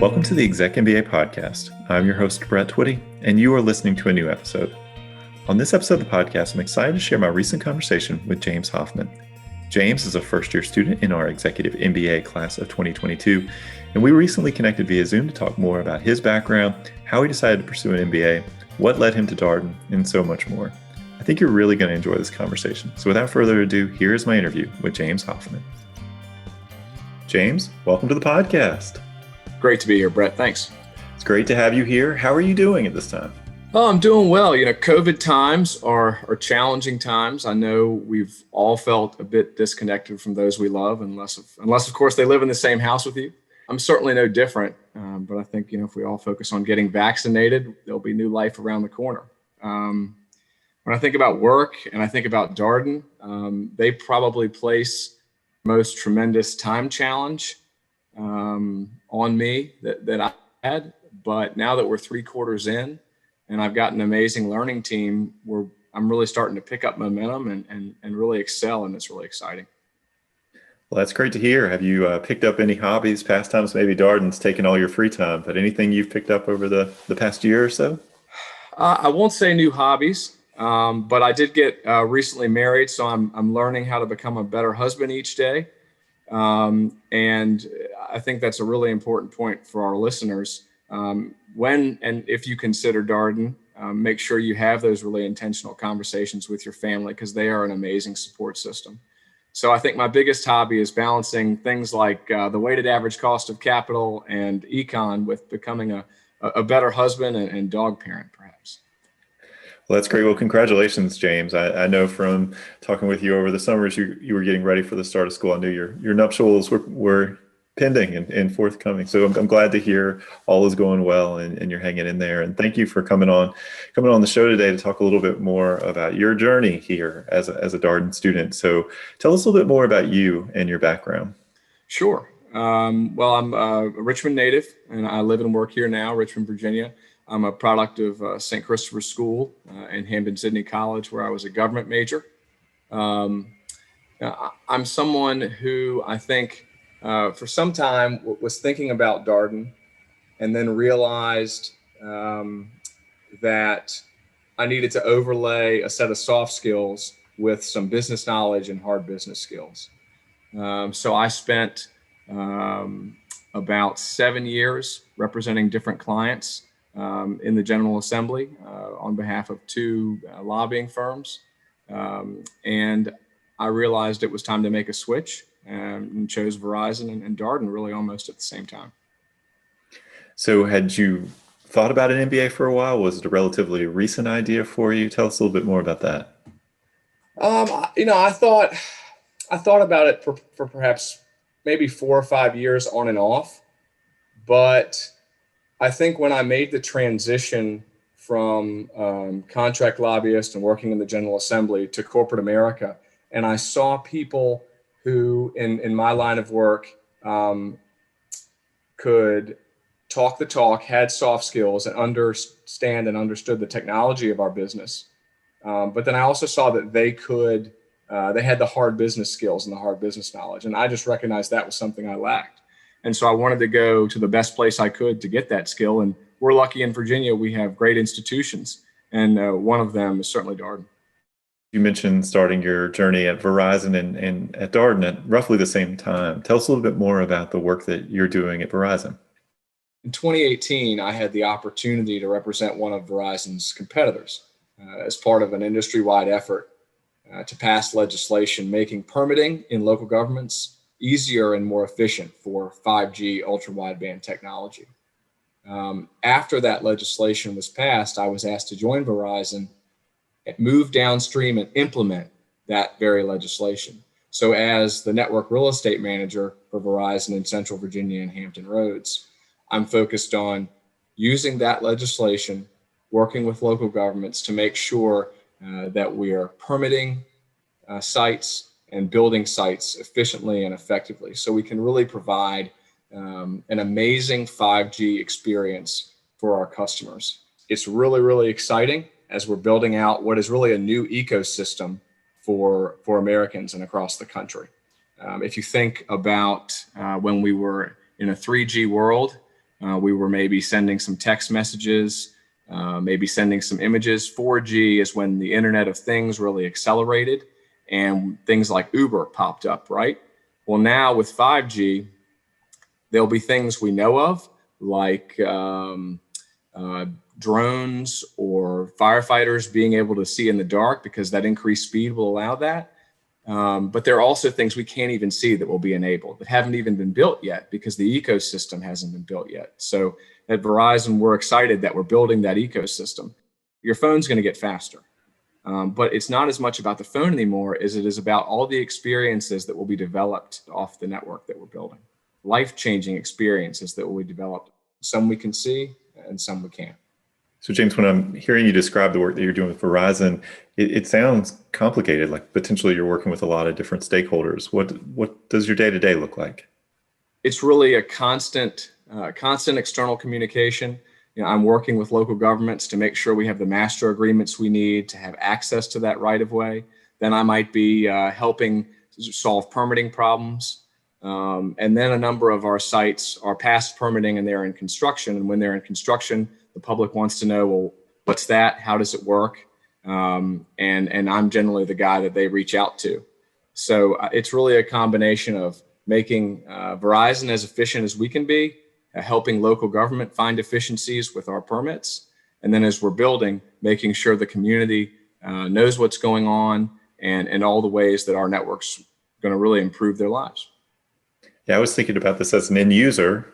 Welcome to the ExecMBA podcast. I'm your host, Brett Twitty, and you are listening to a new episode. On this episode of the podcast, I'm excited to share my recent conversation with James Hoffman. James is a first-year student in our Executive MBA class of 2022, and we recently connected via Zoom to talk more about his background, how he decided to pursue an MBA, what led him to Darden, and so much more. I think you're really going to enjoy this conversation. So without further ado, here is my interview with James Hoffman. James, welcome to the podcast. Great to be here, Brett. Thanks. It's great to have you here. How are you doing at this time? Oh, I'm doing well. COVID times are challenging times. I know we've all felt a bit disconnected from those we love, unless of course they live in the same house with you. I'm certainly no different, but I think if we all focus on getting vaccinated, there'll be new life around the corner. When I think about work and I think about Darden, they probably place most tremendous time challenge on me that I had. But now that we're 3 quarters in and I've got an amazing learning team, I'm really starting to pick up momentum and really excel, and it's really exciting. Well, that's great to hear. Have you picked up any hobbies, pastimes? Maybe Darden's taken all your free time, but anything you've picked up over the past year or so? I won't say new hobbies, but I did get recently married, so I'm learning how to become a better husband each day. And I think that's a really important point for our listeners. When and if you consider Darden, make sure you have those really intentional conversations with your family, because they are an amazing support system. So I think my biggest hobby is balancing things like the weighted average cost of capital and econ with becoming a better husband and dog parent, perhaps. Well, that's great. Well, congratulations, James. I know from talking with you over the summers, you were getting ready for the start of school. I knew your nuptials were pending and forthcoming. So I'm glad to hear all is going well and you're hanging in there. And thank you for coming on the show today to talk a little bit more about your journey here as a Darden student. So tell us a little bit more about you and your background. Sure. Well, I'm a Richmond native, and I live and work here now, Richmond, Virginia. I'm a product of St. Christopher's School and Hampden-Sydney College, where I was a government major. I'm someone who I think for some time was thinking about Darden, and then realized that I needed to overlay a set of soft skills with some business knowledge and hard business skills. So I spent about 7 years representing different clients in the General Assembly on behalf of 2 lobbying firms. And I realized it was time to make a switch, and chose Verizon and Darden really almost at the same time. So had you thought about an MBA for a while? Was it a relatively recent idea for you? Tell us a little bit more about that. I thought about it for perhaps maybe 4 or 5 years on and off. But I think when I made the transition from contract lobbyist and working in the General Assembly to corporate America, and I saw people who in my line of work could talk the talk, had soft skills, and understand and understood the technology of our business. But then I also saw that they had the hard business skills and the hard business knowledge. And I just recognized that was something I lacked. And so I wanted to go to the best place I could to get that skill. And we're lucky in Virginia, we have great institutions. And one of them is certainly Darden. You mentioned starting your journey at Verizon and at Darden at roughly the same time. Tell us a little bit more about the work that you're doing at Verizon. In 2018, I had the opportunity to represent one of Verizon's competitors as part of an industry-wide effort to pass legislation making permitting in local governments easier and more efficient for 5G ultra-wideband technology. After that legislation was passed, I was asked to join Verizon, move downstream, and implement that very legislation. So as the network real estate manager for Verizon in Central Virginia and Hampton Roads, I'm focused on using that legislation, working with local governments to make sure that we are permitting sites and building sites efficiently and effectively, so we can really provide an amazing 5G experience for our customers. It's really, really exciting as we're building out what is really a new ecosystem for Americans and across the country. If you think about when we were in a 3G world, We were maybe sending some text messages, maybe sending some images. 4G is when the Internet of Things really accelerated and things like Uber popped up, right? Well, now with 5G, there'll be things we know of, like drones or firefighters being able to see in the dark, because that increased speed will allow that. But there are also things we can't even see that will be enabled, that haven't even been built yet because the ecosystem hasn't been built yet. So at Verizon, we're excited that we're building that ecosystem. Your phone's going to get faster, but it's not as much about the phone anymore as it is about all the experiences that will be developed off the network that we're building. Life-changing experiences that will be developed. Some we can see and some we can't. So James, when I'm hearing you describe the work that you're doing with Verizon, it sounds complicated, like potentially you're working with a lot of different stakeholders. What does your day-to-day look like? It's really a constant external communication. I'm working with local governments to make sure we have the master agreements we need to have access to that right of way. Then I might be helping solve permitting problems. And then a number of our sites are past permitting and they're in construction. And when they're in construction, the public wants to know, well, what's that? How does it work? And I'm generally the guy that they reach out to. So it's really a combination of making Verizon as efficient as we can be, helping local government find efficiencies with our permits. And then as we're building, making sure the community knows what's going on and all the ways that our network's going to really improve their lives. Yeah, I was thinking about this as an end user.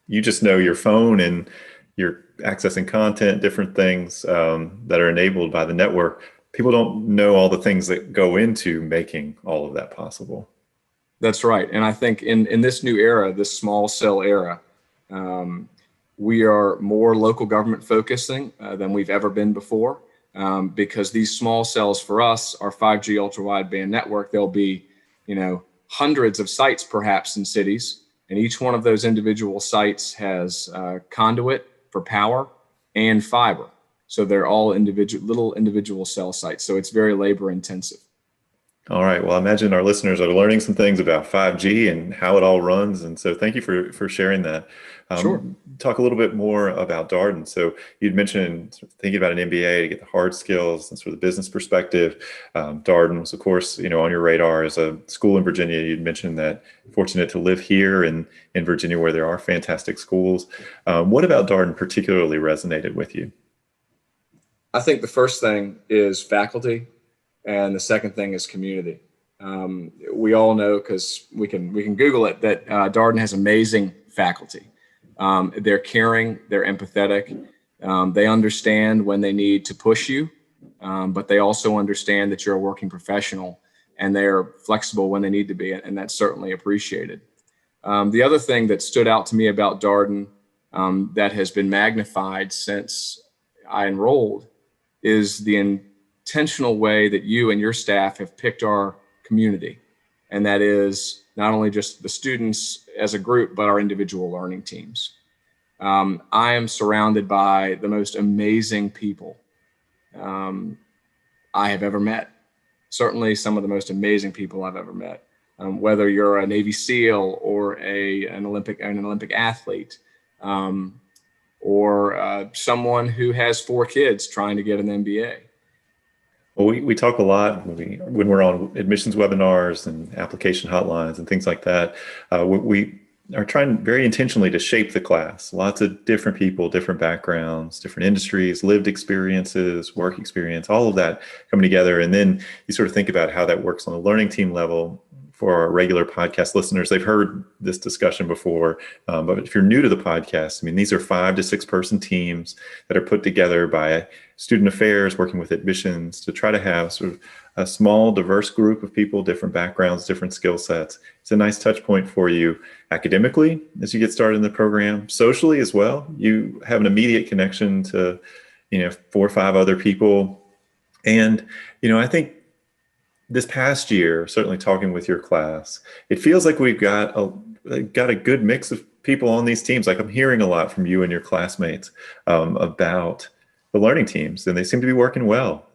You just know your phone and you're accessing content, different things that are enabled by the network. People don't know all the things that go into making all of that possible. That's right. And I think in this new era, this small cell era, we are more local government focusing than we've ever been before, because these small cells for us, our 5G ultra wideband network, there'll be, hundreds of sites perhaps in cities, and each one of those individual sites has conduit for power and fiber. So they're all little individual cell sites. So it's very labor intensive. All right. Well, I imagine our listeners are learning some things about 5G and how it all runs. And so thank you for sharing that. Sure. Talk a little bit more about Darden. So you'd mentioned thinking about an MBA to get the hard skills and sort of the business perspective. Darden was, of course, on your radar as a school in Virginia. You'd mentioned that fortunate to live here in Virginia where there are fantastic schools. What about Darden particularly resonated with you? I think the first thing is faculty. And the second thing is community. We all know, because we can Google it, that Darden has amazing faculty. They're caring, they're empathetic, they understand when they need to push you, but they also understand that you're a working professional, and they're flexible when they need to be, and that's certainly appreciated. The other thing that stood out to me about Darden that has been magnified since I enrolled is the intentional way that you and your staff have picked our community. And that is not only just the students as a group, but our individual learning teams. I am surrounded by the most amazing people I have ever met. Certainly some of the most amazing people I've ever met. Whether you're a Navy SEAL or an Olympic athlete, or someone who has 4 kids trying to get an MBA. Well, we talk a lot when we're on admissions webinars and application hotlines and things like that. We are trying very intentionally to shape the class. Lots of different people, different backgrounds, different industries, lived experiences, work experience, all of that coming together. And then you sort of think about how that works on the learning team level. For our regular podcast listeners, they've heard this discussion before, but if you're new to the podcast, these are 5 to 6 person teams that are put together by student affairs working with admissions to try to have sort of a small, diverse group of people, different backgrounds, different skill sets. It's a nice touch point for you academically as you get started in the program, socially as well. You have an immediate connection to 4 or 5 other people. And, I think this past year, certainly talking with your class, it feels like we've got a good mix of people on these teams. Like I'm hearing a lot from you and your classmates about the learning teams, and they seem to be working well.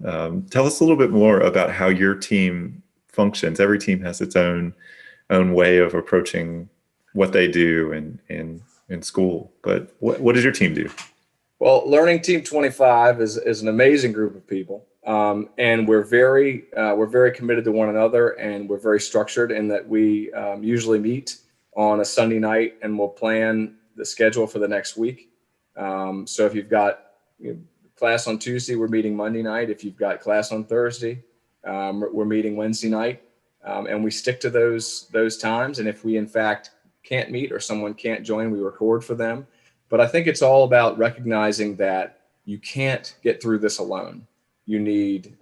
Tell us a little bit more about how your team functions. Every team has its own way of approaching what they do and in school. But what does your team do? Well, Learning Team 25 is an amazing group of people, and we're very committed to one another, and we're very structured in that we usually meet on a Sunday night, and we'll plan the schedule for the next week. So if you've got class on Tuesday, we're meeting Monday night. If you've got class on Thursday, we're meeting Wednesday night, and we stick to those times. And if we in fact can't meet or someone can't join, we record for them. But I think it's all about recognizing that you can't get through this alone. You need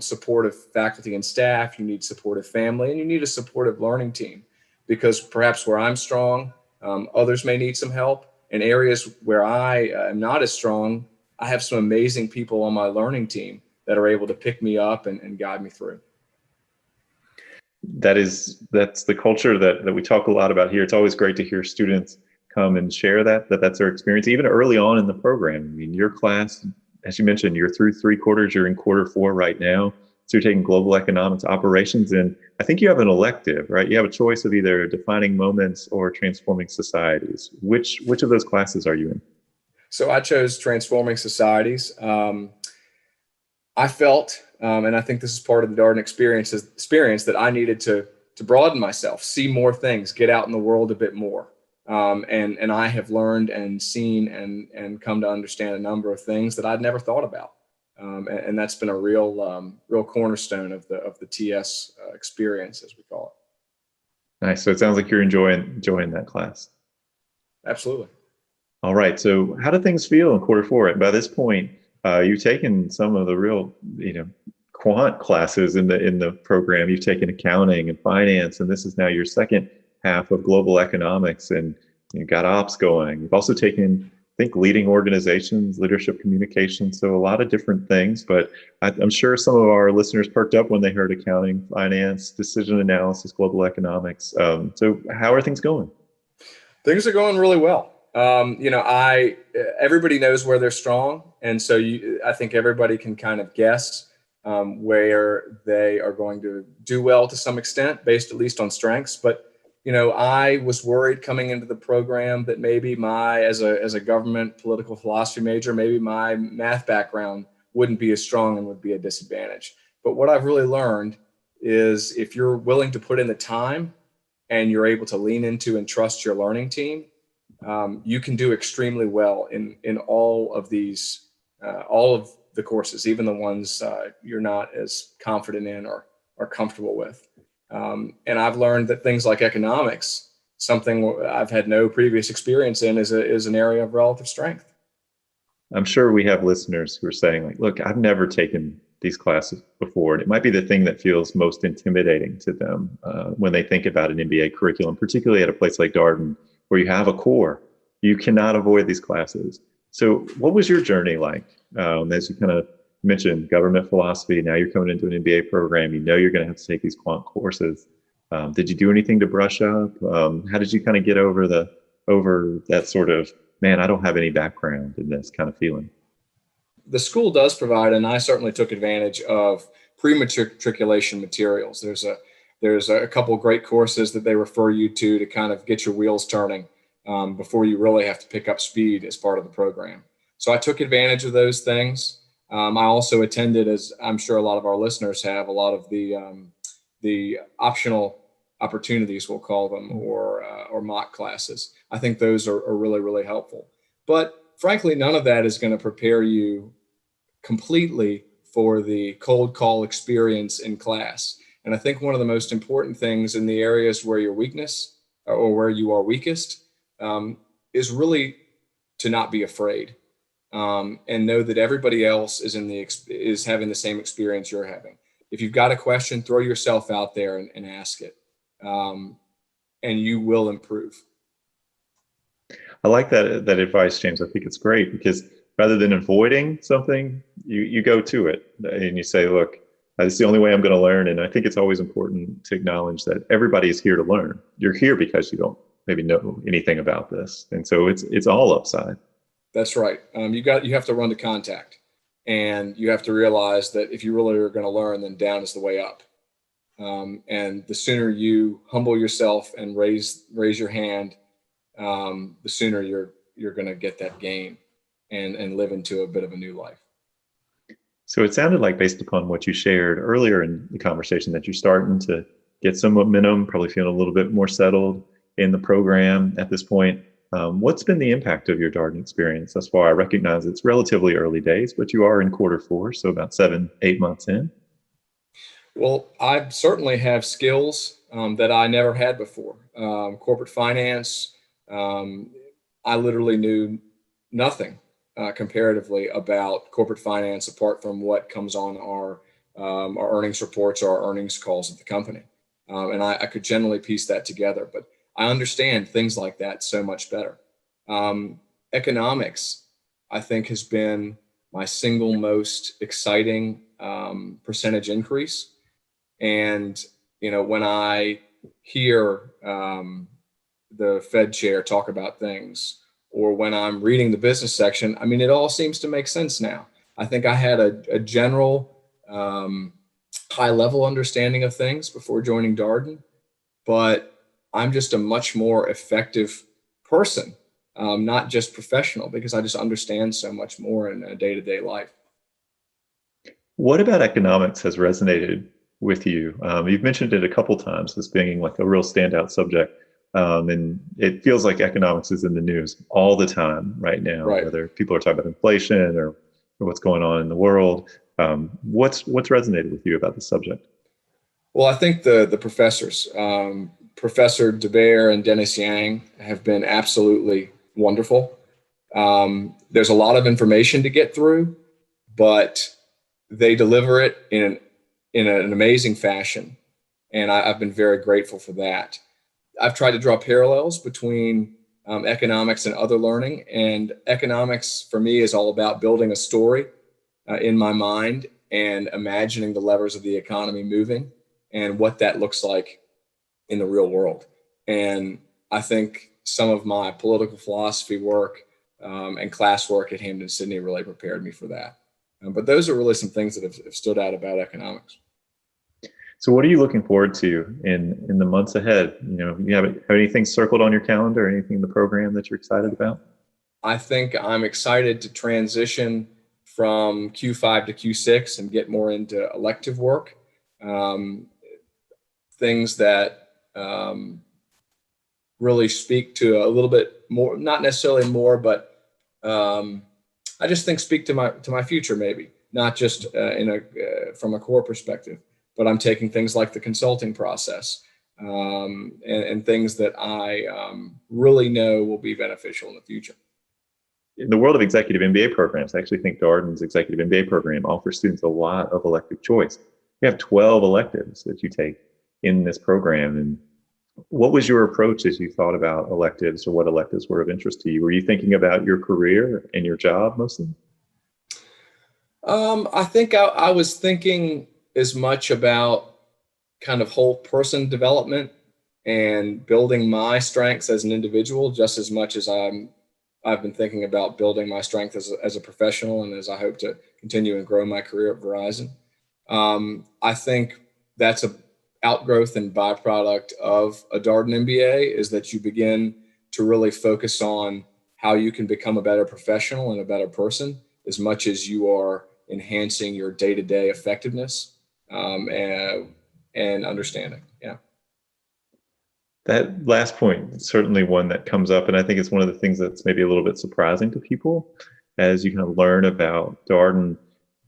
supportive faculty and staff, you need supportive family, and you need a supportive learning team, because perhaps where I'm strong, others may need some help. In areas where I am not as strong, I have some amazing people on my learning team that are able to pick me up and guide me through. That's the culture that we talk a lot about here. It's always great to hear students come and share that's their experience, even early on in the program. I mean, your class, as you mentioned, you're through 3/4, you're in quarter 4 right now. So you're taking global economics operations, and I think you have an elective, right? You have a choice of either defining moments or transforming societies. Which of those classes are you in? So I chose transforming societies. I felt, and I think this is part of the Darden experience that I needed to broaden myself, see more things, get out in the world a bit more. And I have learned and seen and come to understand a number of things that I'd never thought about. And that's been a real cornerstone of the TS experience, as we call it. Nice. So it sounds like you're enjoying that class. Absolutely. All right. So how do things feel in quarter 4? By this point, you've taken some of the real, quant classes in the program. You've taken accounting and finance, and this is now your second half of global economics, and you've got ops going. You've also taken, I think, leading organizations, leadership communication, so a lot of different things. But I'm sure some of our listeners perked up when they heard accounting, finance, decision analysis, global economics. So how are things going? Things are going really well. Everybody knows where they're strong, and so I think everybody can kind of guess where they are going to do well to some extent, based at least on strengths. But I was worried coming into the program that maybe as a government political philosophy major, maybe my math background wouldn't be as strong and would be a disadvantage. But what I've really learned is if you're willing to put in the time and you're able to lean into and trust your learning team, you can do extremely well in all of these, all of the courses, even the ones you're not as confident in or comfortable with. And I've learned that things like economics, something I've had no previous experience in, is an area of relative strength. I'm sure we have listeners who are saying, like, look, I've never taken these classes before. And it might be the thing that feels most intimidating to them when they think about an MBA curriculum, particularly at a place like Darden, where you have a core. You cannot avoid these classes. So what was your journey like? As you kind of mentioned, government philosophy, now you're coming into an MBA program, you're going to have to take these quant courses. Did you do anything to brush up? How did you kind of get over that sort of, man, I don't have any background in this kind of feeling? The school does provide, and I certainly took advantage of, pre-matriculation materials. There's a couple great courses that they refer you to kind of get your wheels turning before you really have to pick up speed as part of the program. So I took advantage of those things. I also attended, as I'm sure a lot of our listeners have, a lot of the optional opportunities, we'll call them, or mock classes. I think those are really, really helpful. But frankly, none of that is going to prepare you completely for the cold call experience in class. And I think one of the most important things in the areas where your weakness or where you are weakest is really to not be afraid. And know that everybody else is having the same experience you're having. If you've got a question, throw yourself out there and ask it, and you will improve. I like that advice, James. I think it's great because rather than avoiding something, you go to it and you say, look, this is the only way I'm going to learn. And I think it's always important to acknowledge that everybody is here to learn. You're here because you don't maybe know anything about this. And so it's all upside. That's right. You have to run to contact, and you have to realize that if you really are going to learn, then down is the way up. And the sooner you humble yourself and raise your hand the sooner you're going to get that gain and live into a bit of a new life. So it sounded like, based upon what you shared earlier in the conversation, that you're starting to get some momentum, probably feeling a little bit more settled in the program at this point. What's been the impact of your Darden experience thus far? I recognize it's relatively early days, but you are in quarter 4, so about 7-8 months in. Well, I certainly have skills that I never had before. Corporate finance, I literally knew nothing comparatively about corporate finance apart from what comes on our earnings reports or our earnings calls at the company. And I could generally piece that together, but I understand things like that so much better. Economics, I think, has been my single most exciting percentage increase. And, when I hear the Fed chair talk about things, or when I'm reading the business section, I mean, it all seems to make sense now. I think I had a general high level understanding of things before joining Darden, but I'm just a much more effective person, not just professional, because I just understand so much more in a day-to-day life. What about economics has resonated with you? You've mentioned it a couple times as being like a real standout subject. And it feels like economics is in the news all the time right now, Right. whether people are talking about inflation or what's going on in the world. What's resonated with you about the subject? Well, I think the professors, Professor DeBear and Dennis Yang, have been absolutely wonderful. There's a lot of information to get through, but they deliver it in an amazing fashion, and I've been very grateful for that. I've tried to draw parallels between economics and other learning, and economics for me is all about building a story in my mind and imagining the levers of the economy moving and what that looks like in the real world. And I think some of my political philosophy work and class work at Hampden-Sydney really prepared me for that. But those are really some things that have stood out about economics. So what are you looking forward to in the months ahead? You have anything circled on your calendar, anything in the program that you're excited about? I think I'm excited to transition from Q5 to Q6 and get more into elective work. Things that really speak to a little bit more, not necessarily more, but I just think speak to my future, maybe not just from a core perspective, but I'm taking things like the consulting process and things that I really know will be beneficial in the future. In the world of executive MBA programs, I actually think Darden's executive MBA program offers students a lot of elective choice. You have 12 electives that you take in this program. And what was your approach as you thought about electives, or what electives were of interest to you? Were you thinking about your career and your job mostly? I think I was thinking as much about kind of whole person development and building my strengths as an individual, just as much as I've been thinking about building my strength as a professional, and as I hope to continue and grow my career at Verizon. I think that's a outgrowth and byproduct of a Darden MBA, is that you begin to really focus on how you can become a better professional and a better person, as much as you are enhancing your day-to-day effectiveness and understanding. Yeah. That last point is certainly one that comes up, and I think it's one of the things that's maybe a little bit surprising to people. As you kind of learn about Darden,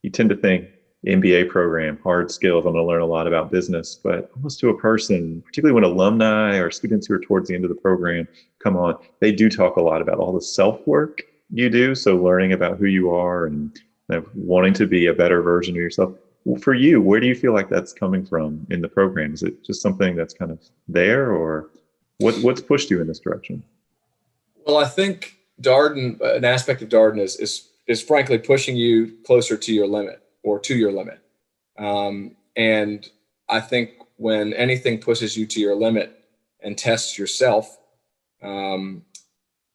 you tend to think MBA program, hard skills, I'm going to learn a lot about business, but almost to a person, particularly when alumni or students who are towards the end of the program come on, they do talk a lot about all the self-work you do. So learning about who you are and kind of wanting to be a better version of yourself. For you, where do you feel like that's coming from in the program? Is it just something that's kind of there, or what's pushed you in this direction? Well, I think Darden, an aspect of Darden is frankly pushing you closer to your limit or to your limit. And I think when anything pushes you to your limit and tests yourself,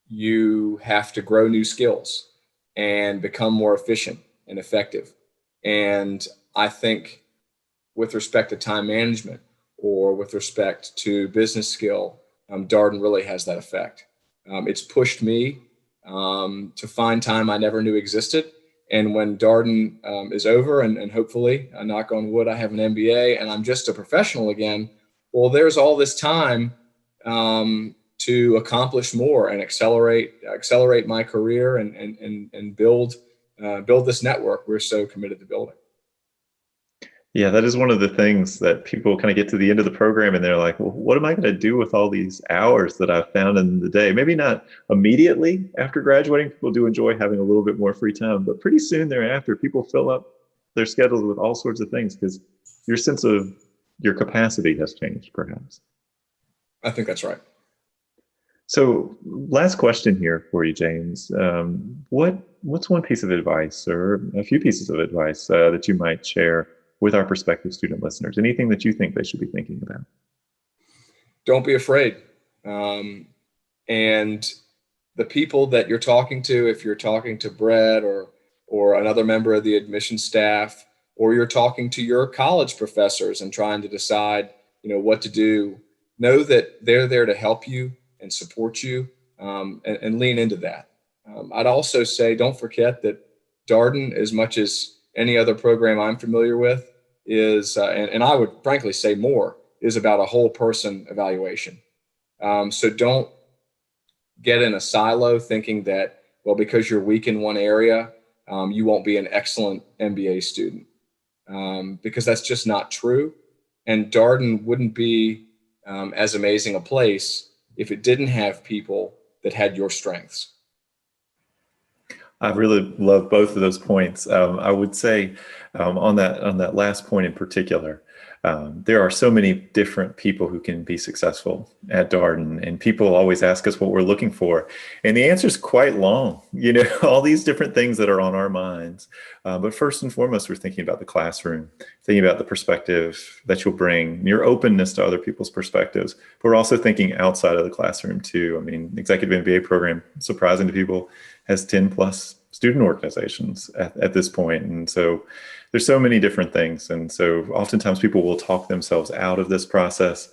you have to grow new skills and become more efficient and effective. And I think with respect to time management or with respect to business skill, Darden really has that effect. It's pushed me to find time I never knew existed. And when Darden is over, and hopefully, knock on wood, I have an MBA and I'm just a professional again, well, there's all this time to accomplish more and accelerate my career and build this network we're so committed to building. Yeah, that is one of the things that people kind of get to the end of the program and they're like, well, what am I going to do with all these hours that I've found in the day? Maybe not immediately after graduating. People do enjoy having a little bit more free time, but pretty soon thereafter, people fill up their schedules with all sorts of things because your sense of your capacity has changed, perhaps. I think that's right. So last question here for you, James. What's one piece of advice or a few pieces of advice that you might share with our prospective student listeners? Anything that you think they should be thinking about? Don't be afraid. And the people that you're talking to, if you're talking to Brett or another member of the admissions staff, or you're talking to your college professors and trying to decide, what to do, know that they're there to help you and support you, and lean into that. I'd also say, don't forget that Darden, as much as any other program I'm familiar with, is, and I would frankly say more, is about a whole person evaluation. So don't get in a silo thinking that, well, because you're weak in one area, you won't be an excellent MBA student, because that's just not true. And Darden wouldn't be as amazing a place if it didn't have people that had your strengths. I really love both of those points. I would say on that last point in particular, there are so many different people who can be successful at Darden, and people always ask us what we're looking for, and the answer is quite long. All these different things that are on our minds. But first and foremost, we're thinking about the classroom, thinking about the perspective that you'll bring, your openness to other people's perspectives. But we're also thinking outside of the classroom too. I mean, Executive MBA program, surprising to people, has 10 plus student organizations at this point. And so there's so many different things. And so oftentimes people will talk themselves out of this process.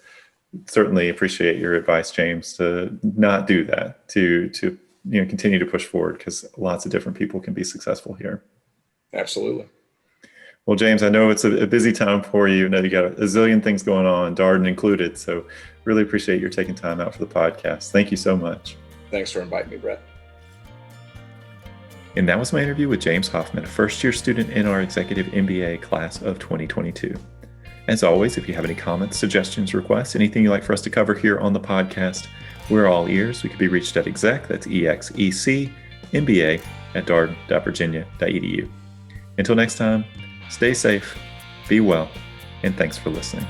Certainly appreciate your advice, James, to not do that, to continue to push forward, because lots of different people can be successful here. Absolutely. Well, James, I know it's a busy time for you. I know you got a zillion things going on, Darden included. So really appreciate your taking time out for the podcast. Thank you so much. Thanks for inviting me, Brett. And that was my interview with James Hoffman, a first-year student in our Executive MBA class of 2022. As always, if you have any comments, suggestions, requests, anything you'd like for us to cover here on the podcast, we're all ears. We can be reached at exec, that's EXEC, MBA at darden.virginia.edu. Until next time, stay safe, be well, and thanks for listening.